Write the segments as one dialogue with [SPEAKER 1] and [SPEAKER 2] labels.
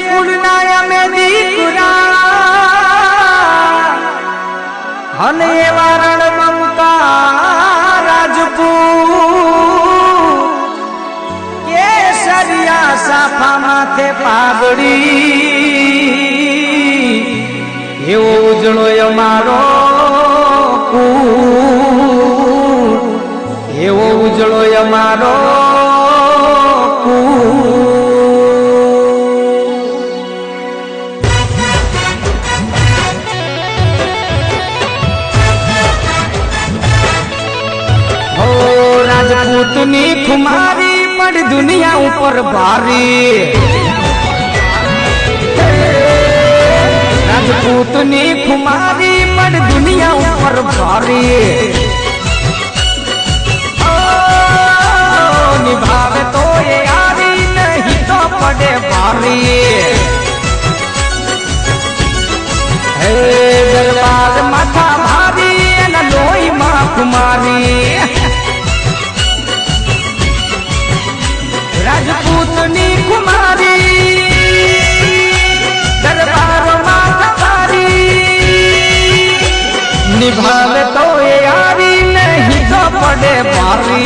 [SPEAKER 1] कुड़नाया में दीकुरा हने वारण बंका राजपूत केसरिया साफा माथे पागड़ी एवो उजळो अमारो कूट एवो उजळो अमारो राजपूतनी खुमारी पड़ दुनिया ऊपर भारी राजपूतनी खुमारी पड़ दुनिया ऊपर भारी निभावे तो ये यारी नहीं तो पड़े भारी दरबार माथा भारी न लोई माँ कुमारी राजपूतनी कुमारी दरबार माथा भारी निभावे तो ये यारी नहीं तो पड़े भारी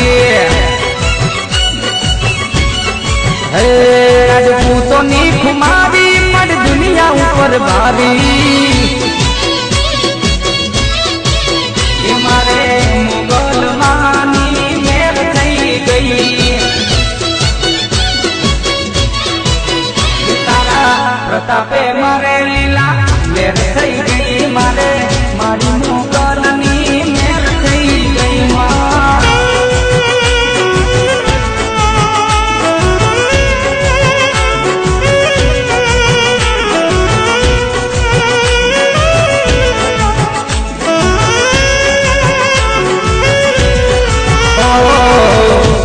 [SPEAKER 1] राजपूतनी कुमारी पड़ दुनिया ऊपर भारी मारे मुगल मानी मेर थई गई तारा प्रतापे मारे लीला मेर थई गई मारे मारी मुगलनी मेर थई गई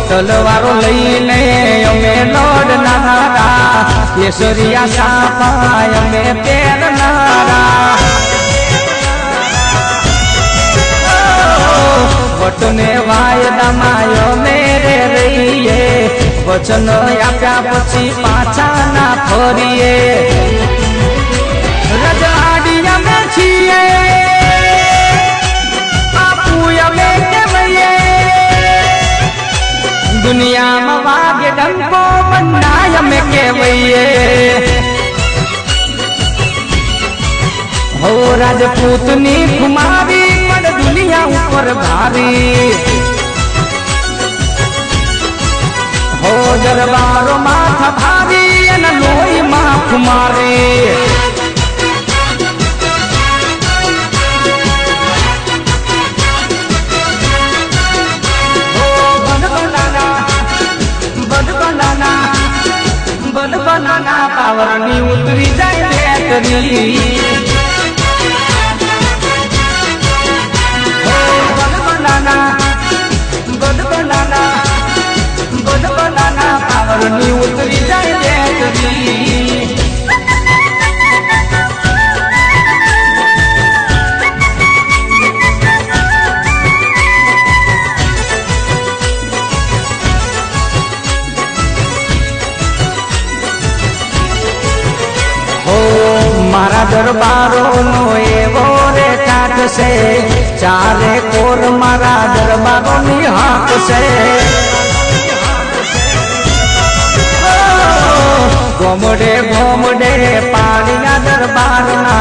[SPEAKER 1] तलवारो लईने अमे लड़नारा केसरिया साफा अमे पेरनारा वटने वायदा मायो मेरे रहीए वचन आप्या पछी पाछा ना फरीए रजवाड़िया में छीए आपू अमे केवये दुनिया में वागे डंको बनाय में केवये हो राजपूतनी कुमारी पड़ दुनिया ऊपर भारी हो दरबारो माथा भारी न लोई माँ कुमारी बनाना पावरनी उतरी जाए बेतरी बनाना पावरनी उतरी जाए बेतरी मारा दरबारो नो एवो रे ठाठ से चारे कोर मारा दरबारो नी हाथ से गोमडे गोमडे पानी ना दरबार ना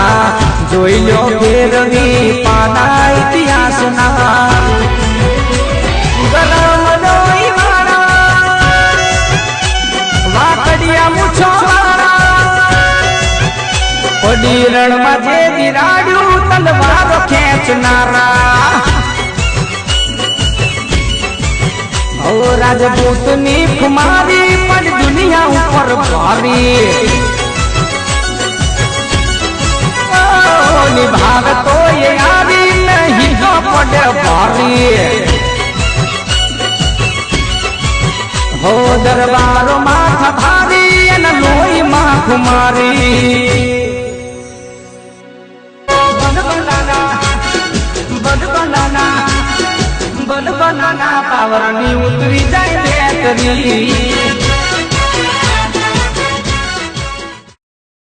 [SPEAKER 1] जोई लो फेरवी पाना इतिहास ना गरम दोई मारा वाकड़िया मुछो रण मजे बिराड़ू तलवार खेचनारा हो राजपूतनी कुमारी पड़ दुनिया ऊपर भारी निभाव तो ये यारी नहीं तो पड़े भारी हो दरबार माथा भारी न लोई माँ कुमारी बनाना पावरनी उतरी जाए बेतरी